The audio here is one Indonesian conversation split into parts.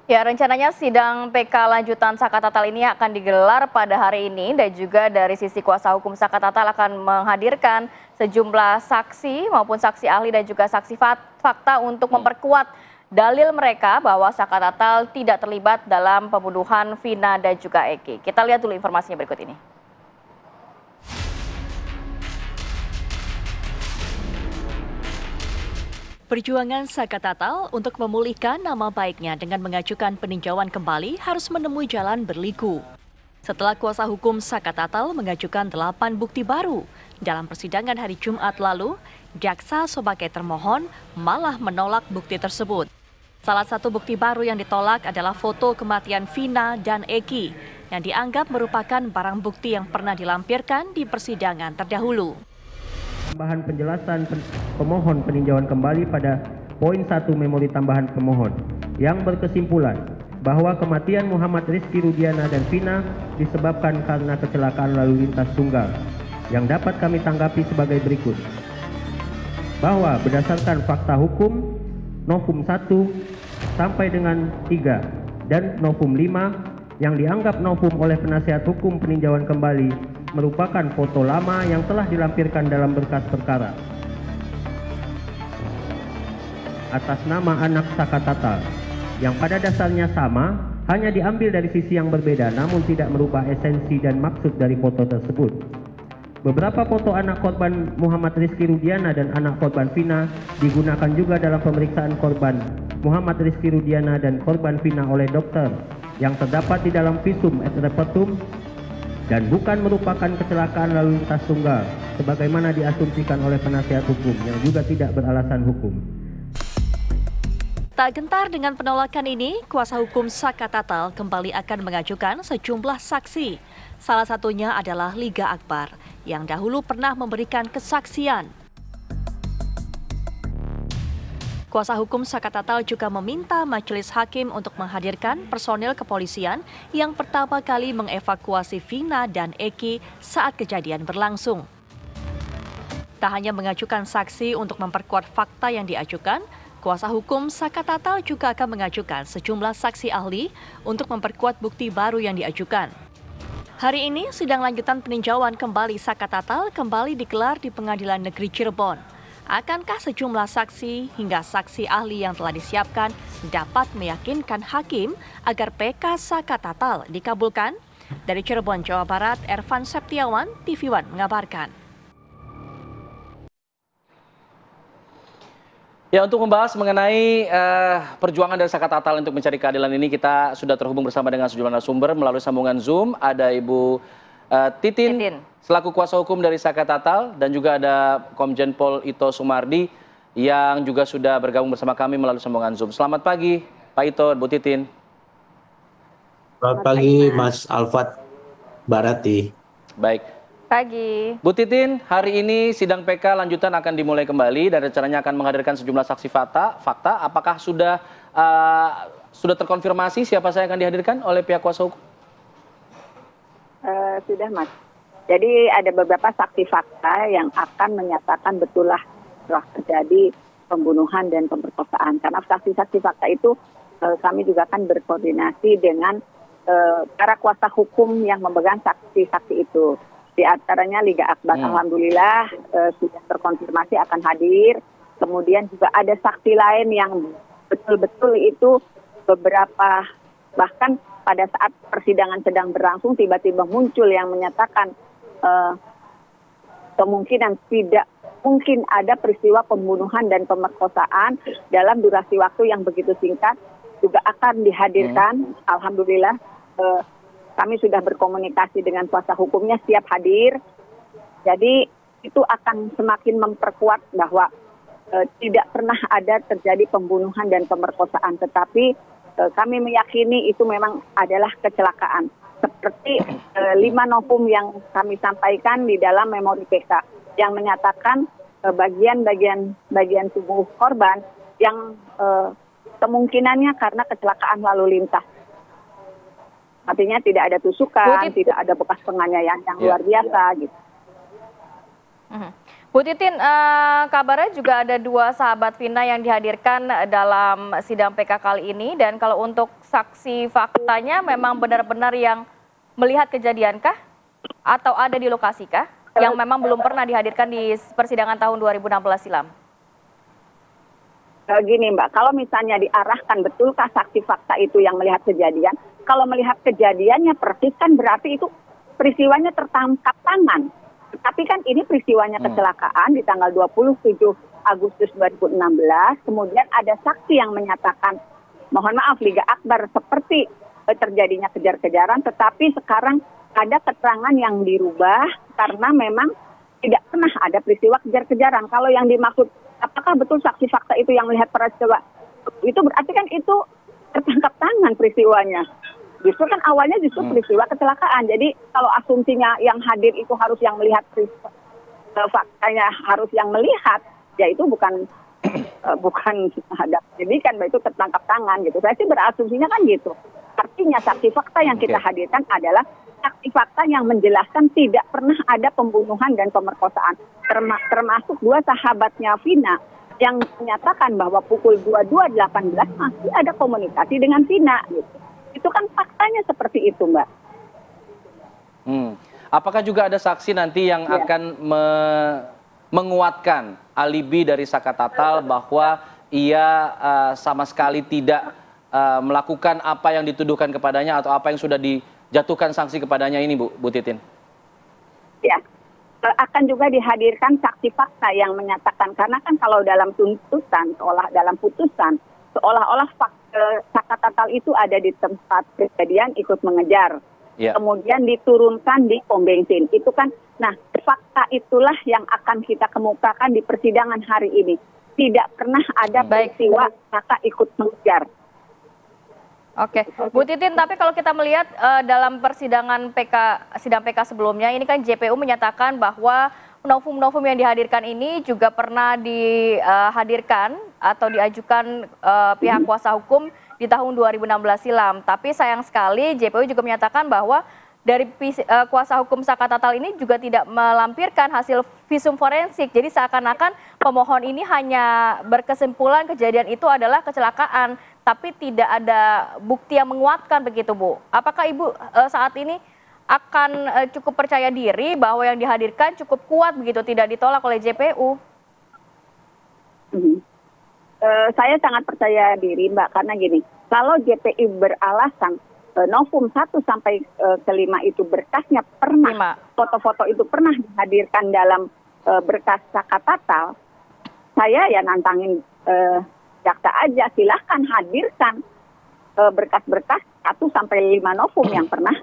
Ya, rencananya sidang PK lanjutan Saka Tatal ini akan digelar pada hari ini dan juga dari sisi kuasa hukum Saka Tatal akan menghadirkan sejumlah saksi maupun saksi ahli dan juga saksi fakta untuk memperkuat dalil mereka bahwa Saka Tatal tidak terlibat dalam pembunuhan Vina dan juga Eki. Kita lihat dulu informasinya berikut ini. Perjuangan Saka Tatal untuk memulihkan nama baiknya dengan mengajukan peninjauan kembali harus menemui jalan berliku. Setelah kuasa hukum Saka Tatal mengajukan 8 bukti baru, dalam persidangan hari Jumat lalu, jaksa sebagai termohon malah menolak bukti tersebut. Salah satu bukti baru yang ditolak adalah foto kematian Vina dan Eki, yang dianggap merupakan barang bukti yang pernah dilampirkan di persidangan terdahulu. Tambahan penjelasan pemohon peninjauan kembali pada poin 1 memori tambahan pemohon yang berkesimpulan bahwa kematian Muhammad Rizky Rudiana dan Vina disebabkan karena kecelakaan lalu lintas tunggal yang dapat kami tanggapi sebagai berikut. Bahwa berdasarkan fakta hukum Novum 1 sampai dengan 3 dan Novum 5 yang dianggap novum oleh penasihat hukum peninjauan kembali merupakan foto lama yang telah dilampirkan dalam berkas perkara atas nama anak Saka Tatal yang pada dasarnya sama, hanya diambil dari sisi yang berbeda namun tidak merubah esensi dan maksud dari foto tersebut. Beberapa foto anak korban Muhammad Rizky Rudiana dan anak korban Vina digunakan juga dalam pemeriksaan korban Muhammad Rizky Rudiana dan korban Vina oleh dokter yang terdapat di dalam visum et repertum dan bukan merupakan kecelakaan lalu lintas tunggal sebagaimana diasumsikan oleh penasihat hukum yang juga tidak beralasan hukum. Tak gentar dengan penolakan ini, kuasa hukum Saka Tatal kembali akan mengajukan sejumlah saksi. Salah satunya adalah Liga Akbar yang dahulu pernah memberikan kesaksian. Kuasa hukum Saka Tatal juga meminta majelis hakim untuk menghadirkan personil kepolisian yang pertama kali mengevakuasi Vina dan Eki saat kejadian berlangsung. Tak hanya mengajukan saksi untuk memperkuat fakta yang diajukan, kuasa hukum Saka Tatal juga akan mengajukan sejumlah saksi ahli untuk memperkuat bukti baru yang diajukan. Hari ini, sidang lanjutan peninjauan kembali Saka Tatal kembali digelar di Pengadilan Negeri Cirebon. Akankah sejumlah saksi hingga saksi ahli yang telah disiapkan dapat meyakinkan hakim agar PK Saka Tatal dikabulkan? Dari Cirebon, Jawa Barat, Ervan Septiawan, TV One mengabarkan. Ya, untuk membahas mengenai perjuangan dari Saka Tatal untuk mencari keadilan ini, kita sudah terhubung bersama dengan sejumlah narasumber melalui sambungan Zoom. Ada Ibu Titin selaku kuasa hukum dari Saka Tatal dan juga ada Komjen Pol Ito Sumardi yang juga sudah bergabung bersama kami melalui sambungan Zoom. Selamat pagi Pak Ito, Bu Titin. Selamat pagi Mas Alfat Barati. Baik. Pagi. Bu Titin, hari ini sidang PK lanjutan akan dimulai kembali dan rencananya akan menghadirkan sejumlah saksi fakta. Apakah sudah terkonfirmasi siapa saja yang akan dihadirkan oleh pihak kuasa hukum? Sudah Mas. Jadi ada beberapa saksi fakta yang akan menyatakan betullah telah terjadi pembunuhan dan pemerkosaan. Karena saksi-saksi fakta itu kami juga akan berkoordinasi dengan para kuasa hukum yang memegang saksi-saksi itu. Di antaranya Liga Akbar, alhamdulillah sudah terkonfirmasi akan hadir. Kemudian juga ada saksi lain yang betul-betul itu beberapa, bahkan pada saat persidangan sedang berlangsung tiba-tiba muncul yang menyatakan kemungkinan tidak mungkin ada peristiwa pembunuhan dan pemerkosaan dalam durasi waktu yang begitu singkat juga akan dihadirkan. Alhamdulillah kami sudah berkomunikasi dengan kuasa hukumnya, siap hadir. Jadi itu akan semakin memperkuat bahwa tidak pernah ada terjadi pembunuhan dan pemerkosaan, tetapi kami meyakini itu memang adalah kecelakaan. Seperti 5 novum yang kami sampaikan di dalam memori PK yang menyatakan bagian tubuh korban yang kemungkinannya karena kecelakaan lalu lintas. Artinya tidak ada tusukan, tidak ada bekas penganiayaan yang luar biasa gitu. Bu Titin, kabarnya juga ada 2 sahabat Vina yang dihadirkan dalam sidang PK kali ini, dan kalau untuk saksi faktanya memang benar-benar yang melihat kejadiankah? Atau ada di lokasi kah? Yang memang belum pernah dihadirkan di persidangan tahun 2016 silam? Gini Mbak, kalau misalnya diarahkan betulkah saksi fakta itu yang melihat kejadian, kalau melihat kejadiannya persis kan berarti itu peristiwanya tertangkap tangan. Tapi kan ini peristiwanya kecelakaan di tanggal 27 Agustus 2016, kemudian ada saksi yang menyatakan, mohon maaf Liga Akbar seperti terjadinya kejar-kejaran, tetapi sekarang ada keterangan yang dirubah karena memang tidak pernah ada peristiwa kejar-kejaran. Kalau yang dimaksud, apakah betul saksi fakta itu yang melihat peristiwa, itu berarti kan itu tertangkap tangan peristiwanya. Justru kan awalnya peristiwa kecelakaan. Jadi kalau asumsinya yang hadir itu harus yang melihat peristiwa, faktanya harus yang melihat, ya itu bukan ada pendidikan, itu tertangkap tangan gitu. Saya sih berasumsinya kan gitu. Artinya saksi fakta yang kita hadirkan adalah saksi fakta yang menjelaskan tidak pernah ada pembunuhan dan pemerkosaan. Termasuk 2 sahabatnya Vina yang menyatakan bahwa pukul 22.18 masih ada komunikasi dengan Vina gitu. Itu kan faktanya seperti itu, Mbak. Apakah juga ada saksi nanti yang akan menguatkan alibi dari Saka Tatal bahwa ia sama sekali tidak melakukan apa yang dituduhkan kepadanya atau apa yang sudah dijatuhkan sanksi kepadanya ini, Bu Titin? Ya, akan juga dihadirkan saksi fakta yang menyatakan, karena kan kalau dalam tuntutan, dalam putusan, seolah-olah Saka Tatal itu ada di tempat kejadian ikut mengejar. Kemudian diturunkan di pom bensin. Itu kan, nah fakta itulah yang akan kita kemukakan di persidangan hari ini. Tidak pernah ada peristiwa Saka ikut mengejar. Oke, Bu Titin, tapi kalau kita melihat dalam persidangan sidang PK sebelumnya, ini kan JPU menyatakan bahwa novum-novum yang dihadirkan ini juga pernah dihadirkan atau diajukan pihak kuasa hukum di tahun 2016 silam. Tapi sayang sekali JPU juga menyatakan bahwa dari kuasa hukum Saka Tatal ini juga tidak melampirkan hasil visum forensik. Jadi seakan-akan pemohon ini hanya berkesimpulan kejadian itu adalah kecelakaan, tapi tidak ada bukti yang menguatkan begitu, Bu. Apakah Ibu saat ini akan cukup percaya diri bahwa yang dihadirkan cukup kuat begitu, tidak ditolak oleh JPU? Saya sangat percaya diri, Mbak, karena gini, kalau JPU beralasan novum 1 sampai ke 5 itu berkasnya pernah, foto-foto itu pernah dihadirkan dalam berkas Saka Tatal, saya ya nantangin jaksa aja, silahkan hadirkan berkas-berkas 1 sampai 5 novum yang pernah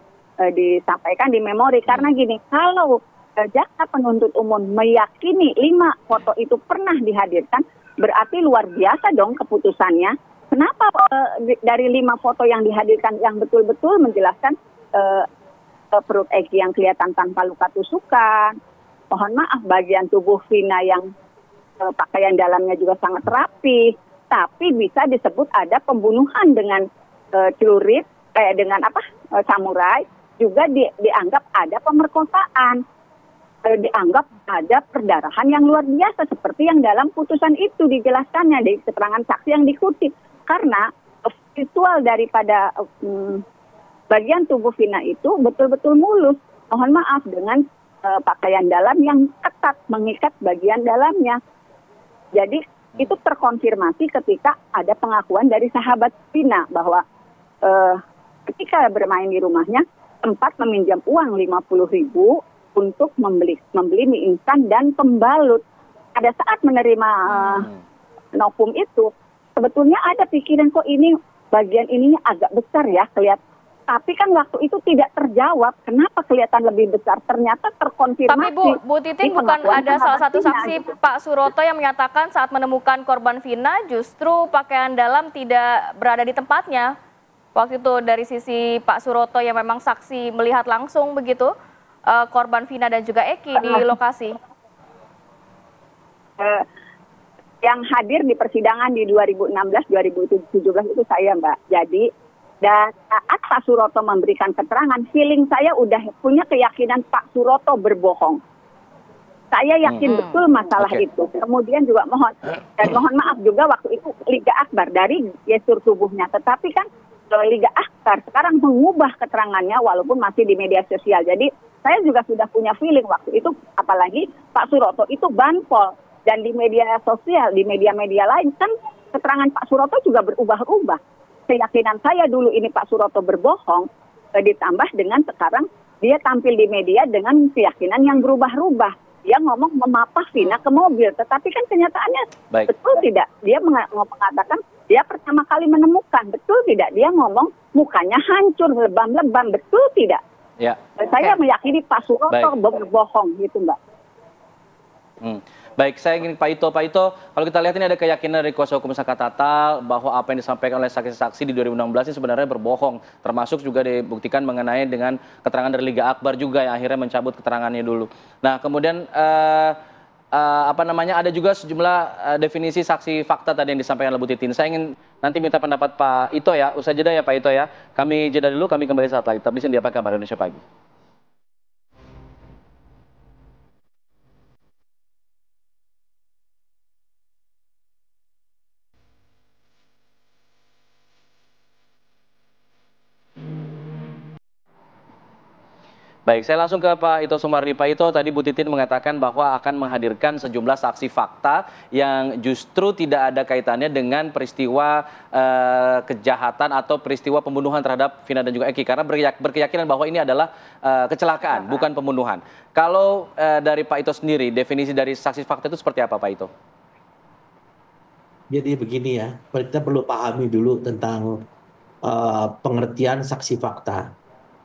disampaikan di memori. Karena gini, kalau jaksa penuntut umum meyakini 5 foto itu pernah dihadirkan, berarti luar biasa dong keputusannya. Kenapa dari 5 foto yang dihadirkan yang betul-betul menjelaskan perut Eki yang kelihatan tanpa luka tusukan, mohon maaf bagian tubuh Vina yang pakaian dalamnya juga sangat rapi, tapi bisa disebut ada pembunuhan dengan celurit, dengan samurai, juga dianggap ada pemerkosaan, dianggap ada perdarahan yang luar biasa seperti yang dalam putusan itu dijelaskannya dari keterangan saksi yang dikutip. Karena visual daripada bagian tubuh Vina itu betul-betul mulus, mohon maaf, dengan pakaian dalam yang ketat mengikat bagian dalamnya. Jadi itu terkonfirmasi ketika ada pengakuan dari sahabat Vina bahwa ketika bermain di rumahnya sempat meminjam uang 50.000 untuk membeli mie instan dan pembalut. Pada saat menerima novum itu, sebetulnya ada pikiran kok ini bagian ininya agak besar ya kelihatan. Tapi kan waktu itu tidak terjawab, kenapa kelihatan lebih besar? Ternyata terkonfirmasi. Tapi Bu Titin, bukan ada salah satu saksi Pak Suroto yang menyatakan saat menemukan korban Vina justru pakaian dalam tidak berada di tempatnya. Waktu itu dari sisi Pak Suroto yang memang saksi melihat langsung begitu korban Vina dan juga Eki di lokasi. Yang hadir di persidangan di 2016-2017 itu saya, Mbak. Jadi dan saat Pak Suroto memberikan keterangan, feeling saya udah punya keyakinan Pak Suroto berbohong. Saya yakin betul masalah itu. Kemudian juga mohon maaf juga waktu itu Liga Akbar dari gestur tubuhnya. Tetapi kan Liga Akbar sekarang mengubah keterangannya walaupun masih di media sosial. Jadi saya juga sudah punya feeling waktu itu, apalagi Pak Suroto itu banpol dan di media sosial, di media-media lain kan keterangan Pak Suroto juga berubah-ubah. Keyakinan saya dulu ini Pak Suroto berbohong, ditambah dengan sekarang dia tampil di media dengan keyakinan yang berubah-ubah. Dia ngomong memapah Vina ke mobil, tetapi kan kenyataannya betul tidak. Dia mengatakan dia pertama kali menemukan, betul tidak. Dia ngomong mukanya hancur, lebam-lebam, betul tidak. Ya. Saya meyakini Pak Suroto berbohong gitu, Mbak. Baik, saya ingin Pak Ito. Pak Ito, kalau kita lihat ini ada keyakinan dari kuasa hukum Saka Tatal bahwa apa yang disampaikan oleh saksi-saksi di 2016 ini sebenarnya berbohong. Termasuk juga dibuktikan mengenai dengan keterangan dari Liga Akbar juga yang akhirnya mencabut keterangannya dulu. Nah, kemudian ada juga sejumlah definisi saksi fakta tadi yang disampaikan oleh Bu Titin. Saya ingin nanti minta pendapat Pak Ito ya. Usai jeda ya Pak Ito ya. Kami jeda dulu, kami kembali saat lagi. Tetap di sini di Apa Kabar Indonesia Pagi. Baik, saya langsung ke Pak Ito Sumardi. Pak Ito, tadi Bu Titin mengatakan bahwa akan menghadirkan sejumlah saksi fakta yang justru tidak ada kaitannya dengan peristiwa kejahatan atau peristiwa pembunuhan terhadap Vina dan juga Eki. Karena berkeyakinan bahwa ini adalah kecelakaan, bukan pembunuhan. Kalau dari Pak Ito sendiri, definisi dari saksi fakta itu seperti apa Pak Ito? Jadi begini ya, kita perlu pahami dulu tentang pengertian saksi fakta.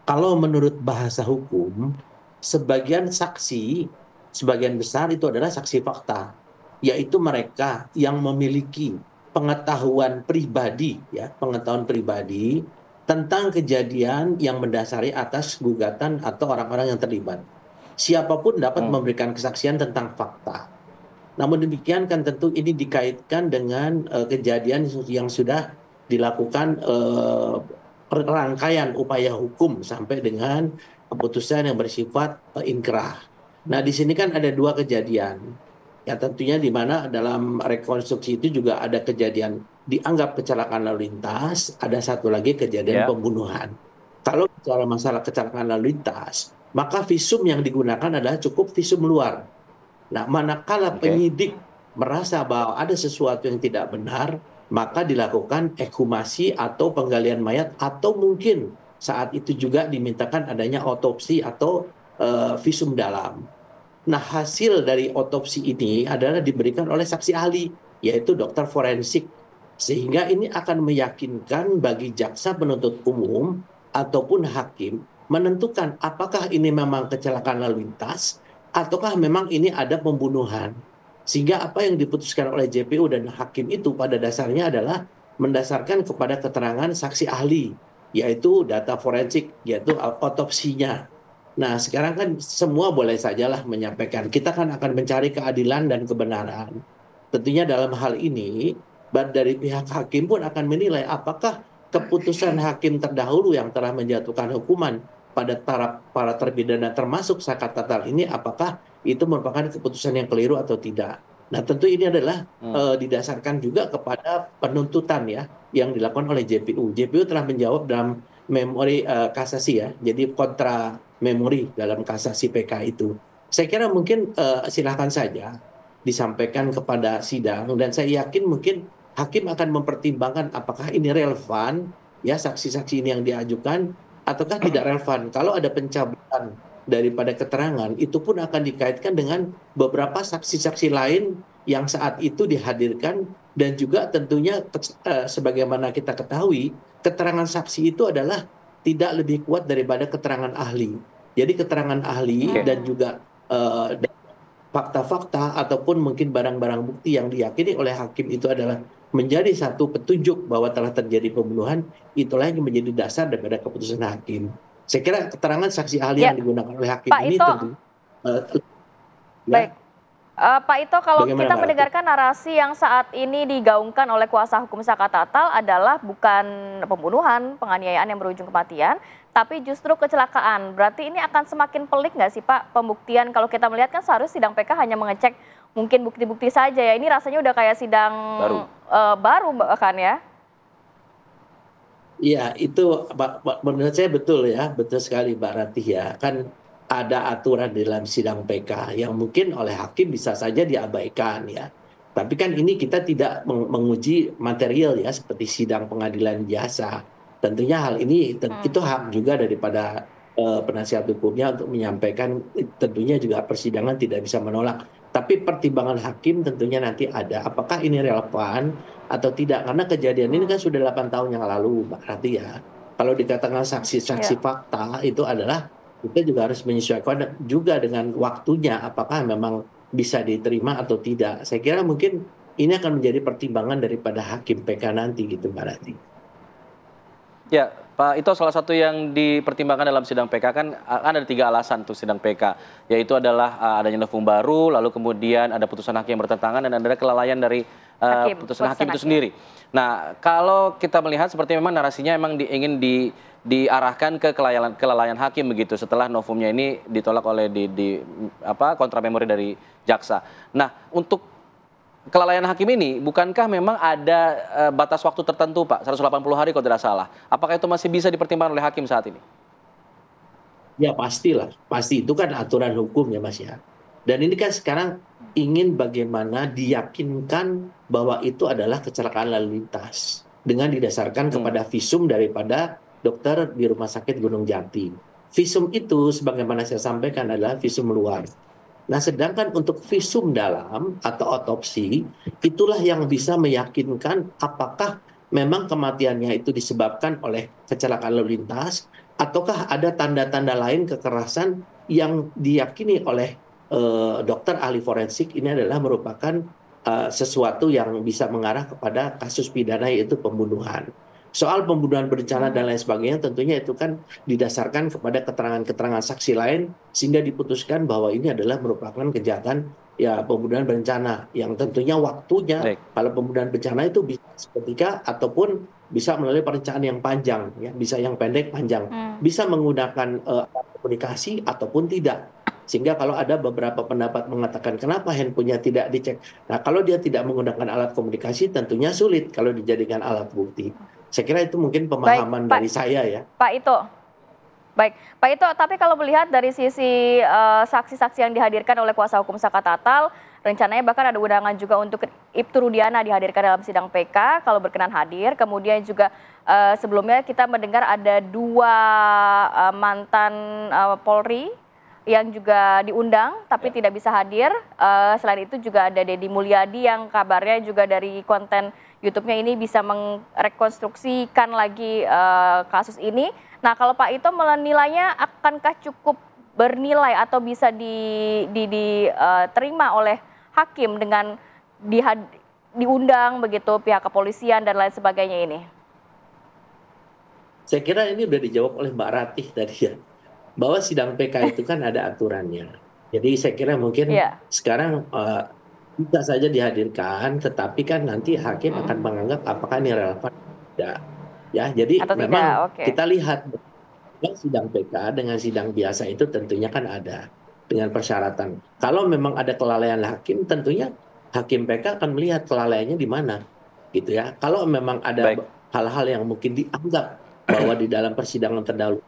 Kalau menurut bahasa hukum, sebagian saksi, sebagian besar itu adalah saksi fakta, yaitu mereka yang memiliki pengetahuan pribadi, tentang kejadian yang mendasari atas gugatan atau orang-orang yang terlibat. Siapapun dapat memberikan kesaksian tentang fakta. Namun demikian kan tentu ini dikaitkan dengan kejadian yang sudah dilakukan rangkaian upaya hukum sampai dengan keputusan yang bersifat inkrah. Nah, di sini kan ada dua kejadian. Ya tentunya di mana dalam rekonstruksi itu juga ada kejadian dianggap kecelakaan lalu lintas, ada satu lagi kejadian pembunuhan. Kalau bicara masalah kecelakaan lalu lintas, maka visum yang digunakan adalah cukup visum luar. Nah, manakala penyidik merasa bahwa ada sesuatu yang tidak benar, maka dilakukan ekshumasi atau penggalian mayat, atau mungkin saat itu juga dimintakan adanya otopsi atau visum dalam. Nah, hasil dari otopsi ini adalah diberikan oleh saksi ahli, yaitu dokter forensik. Sehingga ini akan meyakinkan bagi jaksa penuntut umum ataupun hakim menentukan apakah ini memang kecelakaan lalu lintas ataukah memang ini ada pembunuhan. Sehingga apa yang diputuskan oleh JPU dan hakim itu pada dasarnya adalah mendasarkan kepada keterangan saksi ahli, yaitu data forensik, yaitu otopsinya. Nah, sekarang kan semua boleh sajalah menyampaikan. Kita kan akan mencari keadilan dan kebenaran. Tentunya dalam hal ini, dari pihak hakim pun akan menilai apakah keputusan hakim terdahulu yang telah menjatuhkan hukuman pada para terpidana termasuk Saka Tatal ini, apakah itu merupakan keputusan yang keliru atau tidak. Nah, tentu ini adalah didasarkan juga kepada penuntutan ya yang dilakukan oleh JPU. JPU telah menjawab dalam memori kasasi ya, jadi kontra memori dalam kasasi PK itu. Saya kira mungkin silakan saja disampaikan kepada sidang, dan saya yakin mungkin hakim akan mempertimbangkan apakah ini relevan ya saksi-saksi ini yang diajukan ataukah tidak relevan. Kalau ada pencabutan daripada keterangan, itu pun akan dikaitkan dengan beberapa saksi-saksi lain yang saat itu dihadirkan, dan juga tentunya sebagaimana kita ketahui, keterangan saksi itu adalah tidak lebih kuat daripada keterangan ahli. Jadi keterangan ahli dan juga fakta-fakta ataupun mungkin barang-barang bukti yang diyakini oleh hakim itu adalah menjadi satu petunjuk bahwa telah terjadi pembunuhan, itulah yang menjadi dasar daripada keputusan hakim. Saya kira keterangan saksi ahli yang digunakan oleh hakim Pak ini Ito. tentu Baik. Pak Ito, kalau Bagaimana, kita Mbak Ratu? mendengarkan narasi yang saat ini digaungkan oleh kuasa hukum Saka Tatal adalah bukan pembunuhan, penganiayaan yang berujung kematian, tapi justru kecelakaan. Berarti ini akan semakin pelik nggak sih Pak pembuktian? Kalau kita melihat kan seharusnya sidang PK hanya mengecek mungkin bukti-bukti saja ya. Ini rasanya udah kayak sidang baru bahkan ya. Iya, itu menurut saya betul ya, betul sekali Mbak Ratih ya. Kan ada aturan di dalam sidang PK yang mungkin oleh hakim bisa saja diabaikan ya. Tapi kan ini kita tidak menguji material ya, seperti sidang pengadilan biasa. Tentunya hal ini itu hak juga daripada penasihat hukumnya untuk menyampaikan, tentunya juga persidangan tidak bisa menolak. Tapi pertimbangan hakim tentunya nanti ada, apakah ini relevan atau tidak, karena kejadian ini kan sudah 8 tahun yang lalu Mbak Rati ya. Kalau dikatakan saksi-saksi fakta itu adalah kita juga harus menyesuaikan juga dengan waktunya, apakah memang bisa diterima atau tidak. Saya kira mungkin ini akan menjadi pertimbangan daripada hakim PK nanti gitu Mbak Rati. Ya, Pak Ito, salah satu yang dipertimbangkan dalam sidang PK kan ada 3 alasan untuk sidang PK, yaitu adalah adanya novum baru, lalu kemudian ada putusan hakim yang bertentangan, dan ada kelalaian dari putusan hakim itu sendiri. Nah, kalau kita melihat seperti memang narasinya memang ingin diarahkan ke kelalaian hakim begitu setelah novumnya ini ditolak oleh kontra memori dari jaksa. Nah, untuk kelalaian hakim ini, bukankah memang ada batas waktu tertentu Pak, 180 hari kalau tidak salah. Apakah itu masih bisa dipertimbangkan oleh hakim saat ini? Ya pastilah, pasti itu kan aturan hukum ya Mas ya. Dan ini kan sekarang ingin bagaimana diyakinkan bahwa itu adalah kecelakaan lalu lintas dengan didasarkan kepada visum daripada dokter di Rumah Sakit Gunung Jati. Visum itu sebagaimana saya sampaikan adalah visum luar. Nah, sedangkan untuk visum dalam atau otopsi, itulah yang bisa meyakinkan apakah memang kematiannya itu disebabkan oleh kecelakaan lalu lintas, ataukah ada tanda-tanda lain kekerasan yang diyakini oleh dokter ahli forensik ini adalah merupakan sesuatu yang bisa mengarah kepada kasus pidana, yaitu pembunuhan. Soal pembunuhan berencana dan lain sebagainya tentunya itu kan didasarkan kepada keterangan-keterangan saksi lain sehingga diputuskan bahwa ini adalah merupakan kejahatan ya pembunuhan berencana yang tentunya waktunya kalau pembunuhan berencana itu bisa seketika ataupun bisa melalui perencanaan yang panjang ya, bisa yang pendek panjang, bisa menggunakan komunikasi ataupun tidak. Sehingga kalau ada beberapa pendapat mengatakan kenapa handphonenya tidak dicek. Nah, kalau dia tidak menggunakan alat komunikasi tentunya sulit kalau dijadikan alat bukti. Saya kira itu mungkin pemahaman dari saya ya. Pak Ito. Baik, Pak Ito, tapi kalau melihat dari sisi saksi-saksi yang dihadirkan oleh kuasa hukum Saka Tatal, rencananya bahkan ada undangan juga untuk Ibtu Rudiana dihadirkan dalam sidang PK kalau berkenan hadir. Kemudian juga sebelumnya kita mendengar ada 2 mantan Polri yang juga diundang tapi tidak bisa hadir. Selain itu juga ada Deddy Mulyadi yang kabarnya juga dari konten YouTube-nya ini bisa merekonstruksikan lagi kasus ini. Nah, kalau Pak Ito menilainya akankah cukup bernilai atau bisa diterima oleh hakim dengan diundang begitu pihak kepolisian dan lain sebagainya ini? Saya kira ini sudah dijawab oleh Mbak Ratih tadi ya, bahwa sidang PK itu kan ada aturannya. Jadi saya kira mungkin sekarang bisa saja dihadirkan, tetapi kan nanti hakim akan menganggap apakah ini relevan atau tidak. Ya, jadi atau memang kita lihat sidang PK dengan sidang biasa itu tentunya kan ada dengan persyaratan. Kalau memang ada kelalaian hakim, tentunya hakim PK akan melihat kelalaiannya di mana, gitu ya. Kalau memang ada hal-hal yang mungkin dianggap bahwa di dalam persidangan terdahulu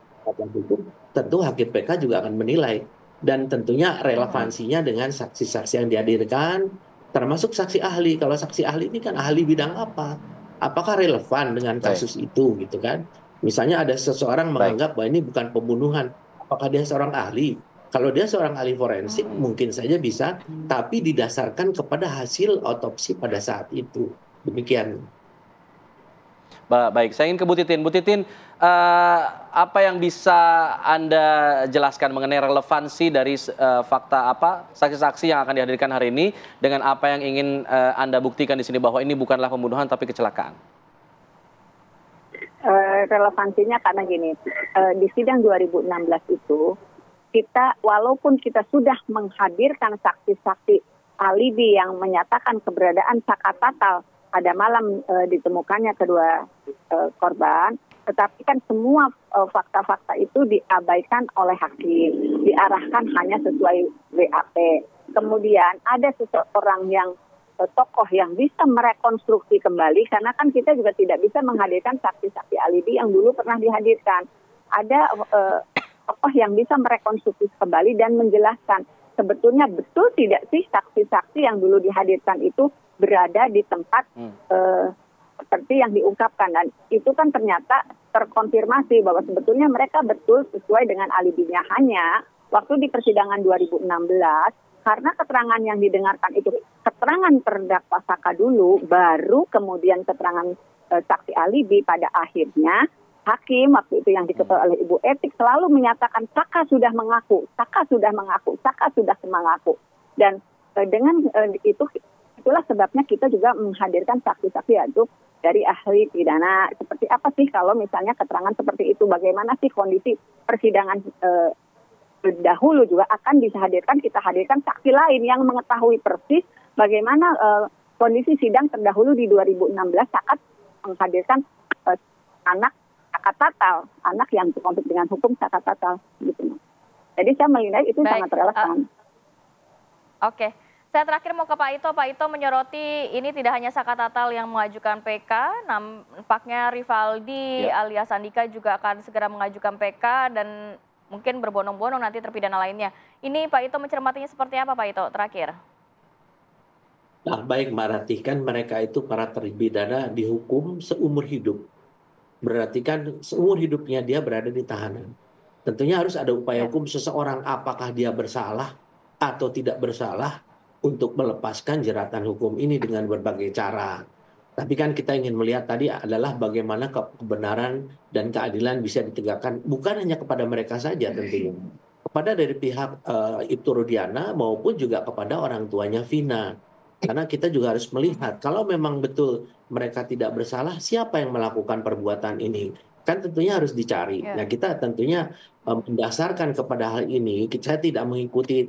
tentu hakim PK juga akan menilai dan tentunya relevansinya dengan saksi-saksi yang dihadirkan, termasuk saksi ahli. Kalau saksi ahli ini kan ahli bidang apa? Apakah relevan dengan kasus itu gitu kan? Misalnya ada seseorang menganggap bahwa ini bukan pembunuhan, apakah dia seorang ahli? Kalau dia seorang ahli forensik mungkin saja bisa, tapi didasarkan kepada hasil otopsi pada saat itu. Demikian. Baik, saya ingin ke Bu Titin. Bu Titin, apa yang bisa Anda jelaskan mengenai relevansi dari fakta apa saksi-saksi yang akan dihadirkan hari ini dengan apa yang ingin Anda buktikan di sini bahwa ini bukanlah pembunuhan tapi kecelakaan? Relevansinya karena gini, di sidang 2016 itu kita walaupun kita sudah menghadirkan saksi-saksi alibi yang menyatakan keberadaan Saka Tatal pada malam ditemukannya kedua korban, tetapi kan semua fakta-fakta itu diabaikan oleh hakim, diarahkan hanya sesuai BAP. Kemudian ada seseorang yang tokoh yang bisa merekonstruksi kembali, karena kan kita juga tidak bisa menghadirkan saksi-saksi alibi yang dulu pernah dihadirkan. Ada tokoh yang bisa merekonstruksi kembali dan menjelaskan sebetulnya betul tidak sih saksi-saksi yang dulu dihadirkan itu berada di tempat seperti yang diungkapkan, dan itu kan ternyata terkonfirmasi bahwa sebetulnya mereka betul sesuai dengan alibinya. Hanya waktu di persidangan 2016, karena keterangan yang didengarkan itu keterangan terdakwa Saka dulu, baru kemudian keterangan saksi alibi, pada akhirnya hakim waktu itu yang diketuai oleh Ibu Etik selalu menyatakan Saka sudah mengaku, Saka sudah mengaku, Saka sudah mengaku. Dan dengan itulah sebabnya kita juga menghadirkan saksi-saksi yaitu dari ahli pidana. Seperti apa sih kalau misalnya keterangan seperti itu, bagaimana sih kondisi persidangan dahulu juga akan dihadirkan, kita hadirkan saksi lain yang mengetahui persis bagaimana kondisi sidang terdahulu di 2016 saat menghadirkan anak Saka Tatal, anak yang berkonflik dengan hukum Saka Tatal gitu. Jadi saya melihat itu sangat relevan. Oke. Saya terakhir mau ke Pak Ito. Pak Ito menyoroti ini tidak hanya Saka Tatal yang mengajukan PK, nampaknya Rivaldi alias Andika juga akan segera mengajukan PK dan mungkin berbondong-bondong nanti terpidana lainnya. Ini Pak Ito mencermatinya seperti apa, Pak Ito, terakhir? Nah, baik Mbak Rati, kan mereka itu para terpidana dihukum seumur hidup. Berarti kan seumur hidupnya dia berada di tahanan. Tentunya harus ada upaya hukum seseorang, apakah dia bersalah atau tidak bersalah, untuk melepaskan jeratan hukum ini dengan berbagai cara. Tapi kan kita ingin melihat tadi adalah bagaimana kebenaran dan keadilan bisa ditegakkan bukan hanya kepada mereka saja tentunya, kepada dari pihak Ibtu Rudiana maupun juga kepada orang tuanya Vina. Karena kita juga harus melihat kalau memang betul mereka tidak bersalah, siapa yang melakukan perbuatan ini? Kan tentunya harus dicari. Nah, kita tentunya mendasarkan kepada hal ini, saya tidak mengikuti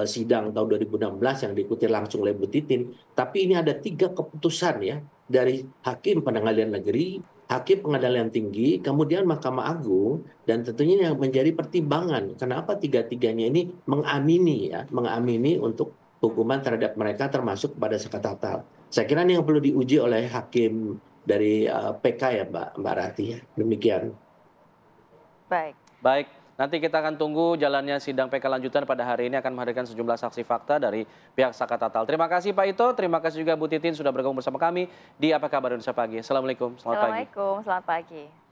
sidang tahun 2016 yang diikuti langsung oleh Bu Titin, tapi ini ada 3 keputusan ya, dari Hakim Pengadilan Negeri, Hakim Pengadilan Tinggi, kemudian Mahkamah Agung, dan tentunya yang menjadi pertimbangan kenapa 3-tiganya ini mengamini untuk hukuman terhadap mereka termasuk pada Saka Tatal. Saya kira ini yang perlu diuji oleh hakim dari PK ya Mbak Rati ya. Demikian. Baik, nanti kita akan tunggu jalannya sidang PK lanjutan pada hari ini akan menghadirkan sejumlah saksi fakta dari pihak Saka Tatal. Terima kasih Pak Ito, terima kasih juga Bu Titin sudah bergabung bersama kami di Apa Kabar Indonesia Pagi. Assalamualaikum, selamat pagi. Assalamualaikum, selamat pagi.